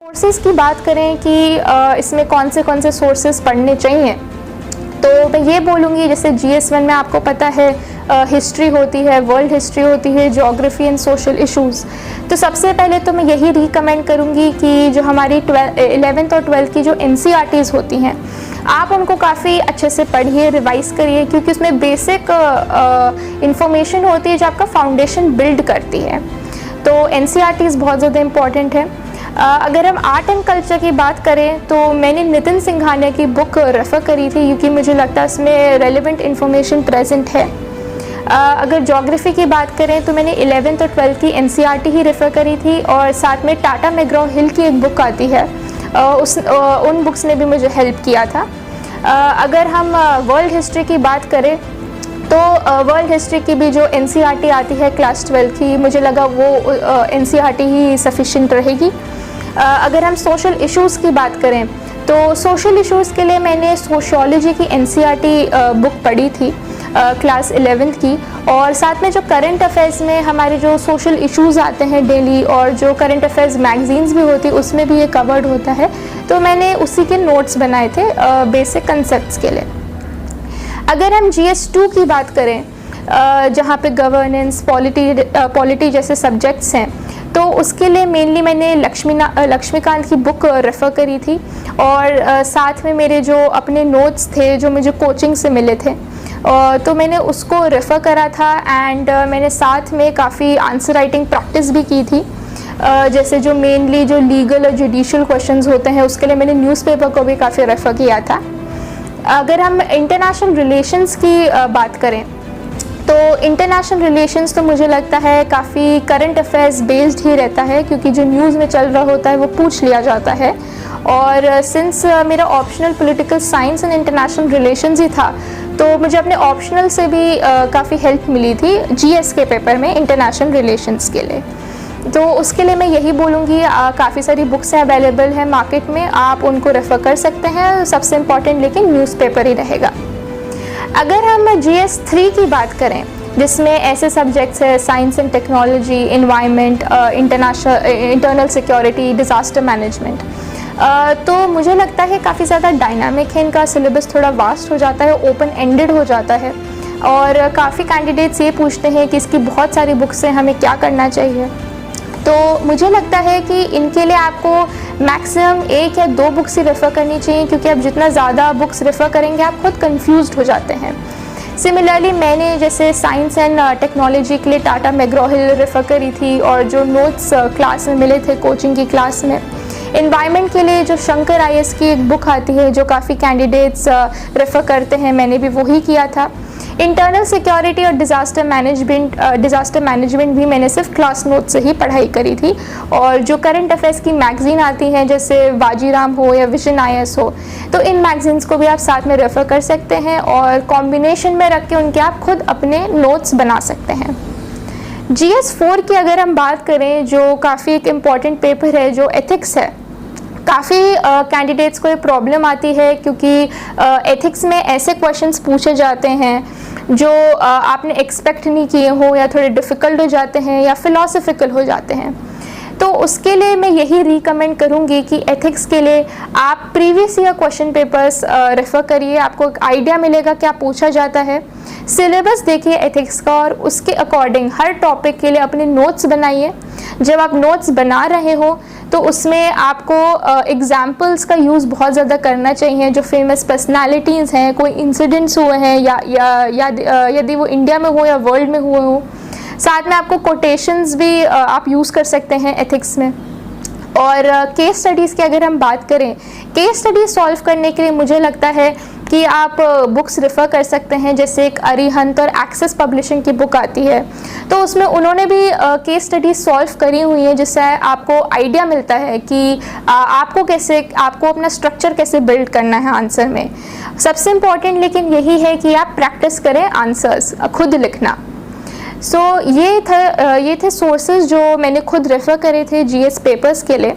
Sources की बात करें कि इसमें कौन से सोर्सेज पढ़ने चाहिए, तो मैं ये बोलूँगी जैसे GS1 में आपको पता है हिस्ट्री होती है, वर्ल्ड हिस्ट्री होती है, ज्योग्राफी एंड सोशल इश्यूज़। तो सबसे पहले तो मैं यही रिकमेंड करूँगी कि जो हमारी 11th और 12th की जो NCERTs होती हैं, आप उनको काफ़ी अच्छे से पढ़िए, रिवाइज़ करिए, क्योंकि उसमें बेसिक इंफॉर्मेशन होती है जो आपका फाउंडेशन बिल्ड करती है। तो NCERTs बहुत ज़्यादा इम्पॉर्टेंट है। अगर हम आर्ट एंड कल्चर की बात करें तो मैंने नितिन सिंघानिया की बुक रेफ़र करी थी, क्योंकि मुझे लगता है उसमें रेलेवेंट इन्फॉर्मेशन प्रेजेंट है। अगर ज्योग्राफी की बात करें तो मैंने 11th और 12th की NCERT ही रेफ़र करी थी, और साथ में टाटा मैग्रॉ हिल की एक बुक आती है, उन बुक्स ने भी मुझे हेल्प किया था। अगर हम वर्ल्ड हिस्ट्री की बात करें तो वर्ल्ड हिस्ट्री की भी जो NCERT आती है क्लास 12 की, मुझे लगा वो NCERT ही सफिशिएंट रहेगी। अगर हम सोशल इश्यूज़ की बात करें तो सोशल इश्यूज़ के लिए मैंने सोशियोलॉजी की NCERT बुक पढ़ी थी क्लास 11th की, और साथ में जो करंट अफेयर्स में हमारे जो सोशल इश्यूज़ आते हैं डेली, और जो करंट अफेयर्स मैगजीन्स भी होती है उसमें भी ये कवर्ड होता है, तो मैंने उसी के नोट्स बनाए थे बेसिक कंसेप्ट्स के लिए। अगर हम GS2 की बात करें जहाँ पे गवर्नेंस, पॉलिटी जैसे सब्जेक्ट्स हैं, तो उसके लिए मेनली मैंने लक्ष्मीकांत की बुक रेफ़र करी थी, और साथ में मेरे जो अपने नोट्स थे जो मुझे कोचिंग से मिले थे, तो मैंने उसको रेफ़र करा था। एंड मैंने साथ में काफ़ी आंसर राइटिंग प्रैक्टिस भी की थी, जैसे जो मेनली जो लीगल और जुडिशियल क्वेश्चंस होते हैं उसके लिए मैंने न्यूज़पेपर को भी काफ़ी रेफ़र किया था। अगर हम इंटरनेशनल रिलेशंस की बात करें तो इंटरनेशनल रिलेशंस तो मुझे लगता है काफ़ी करंट अफेयर्स बेस्ड ही रहता है, क्योंकि जो न्यूज़ में चल रहा होता है वो पूछ लिया जाता है। और सिंस मेरा optional political science and international relations ही था, तो मुझे अपने ऑप्शनल से भी काफ़ी हेल्प मिली थी GS के पेपर में इंटरनेशनल रिलेशंस के लिए। तो उसके लिए मैं यही बोलूँगी, काफ़ी सारी बुक्स अवेलेबल हैं मार्केट में, आप उनको रेफ़र कर सकते हैं। सबसे इम्पॉर्टेंट लेकिन न्यूज़पेपर ही रहेगा। अगर हम GS3 की बात करें जिसमें ऐसे सब्जेक्ट्स है science and technology, environment, internal security, disaster management, तो मुझे लगता है काफ़ी ज़्यादा डायनामिक है, इनका सिलेबस थोड़ा वास्ट हो जाता है, ओपन एंडेड हो जाता है, और काफ़ी कैंडिडेट्स ये पूछते हैं कि इसकी बहुत सारी बुक्स हैं, हमें क्या करना चाहिए। तो मुझे लगता है कि इनके लिए आपको मैक्सिमम 1 या 2 बुक्स ही रेफ़र करनी चाहिए, क्योंकि आप जितना ज़्यादा बुक्स रेफ़र करेंगे आप खुद कंफ्यूज्ड हो जाते हैं। सिमिलरली मैंने जैसे साइंस एंड टेक्नोलॉजी के लिए टाटा मैग्रॉ हिल रेफ़र करी थी, और जो नोट्स क्लास में मिले थे कोचिंग की क्लास में। एनवायरनमेंट के लिए जो शंकर IAS की एक बुक आती है जो काफ़ी कैंडिडेट्स रेफ़र करते हैं, मैंने भी वही किया था। इंटरनल सिक्योरिटी और डिज़ास्टर मैनेजमेंट भी मैंने सिर्फ क्लास नोट से ही पढ़ाई करी थी, और जो करंट अफेयर्स की मैगज़ीन आती हैं जैसे बाजीराम हो या विजन IAS हो, तो इन मैगज़ीन्स को भी आप साथ में रेफ़र कर सकते हैं, और कॉम्बिनेशन में रख के उनके आप खुद अपने नोट्स बना सकते हैं। GS4 की अगर हम बात करें, जो काफ़ी एक इम्पॉर्टेंट पेपर है, जो एथिक्स है, काफ़ी कैंडिडेट्स को ये प्रॉब्लम आती है, क्योंकि एथिक्स में ऐसे क्वेश्चंस पूछे जाते हैं जो आपने एक्सपेक्ट नहीं किए हो, या थोड़े डिफ़िकल्ट हो जाते हैं, या फ़िलॉसफिकल हो जाते हैं। तो उसके लिए मैं यही रिकमेंड करूँगी कि एथिक्स के लिए आप previous year question papers refer करिए, आपको एक आइडिया मिलेगा क्या पूछा जाता है। सिलेबस देखिए एथिक्स का, और उसके अकॉर्डिंग हर टॉपिक के लिए अपने नोट्स बनाइए। जब आप नोट्स बना रहे हो तो उसमें आपको एग्जाम्पल्स का यूज़ बहुत ज़्यादा करना चाहिए, जो फेमस पर्सनालिटीज़ हैं, कोई इंसिडेंट्स हुए हैं, या यदि वो इंडिया में हो या वर्ल्ड में हुए हो। साथ में आपको कोटेशंस भी आप यूज़ कर सकते हैं एथिक्स में। और केस स्टडीज़ की अगर हम बात करें, केस स्टडीज़ सॉल्व करने के लिए मुझे लगता है कि आप बुक्स रेफ़र कर सकते हैं, जैसे एक अरिहंत और एक्सेस पब्लिशिंग की बुक आती है, तो उसमें उन्होंने भी केस स्टडीज़ सॉल्व करी हुई हैं, जिससे आपको आइडिया मिलता है कि आपको अपना स्ट्रक्चर कैसे बिल्ड करना है आंसर में। सबसे इम्पॉर्टेंट लेकिन यही है कि आप प्रैक्टिस करें आंसर्स खुद लिखना। सो ये थे सोर्सेज जो मैंने खुद रेफ़र करे थे GS पेपर्स के लिए।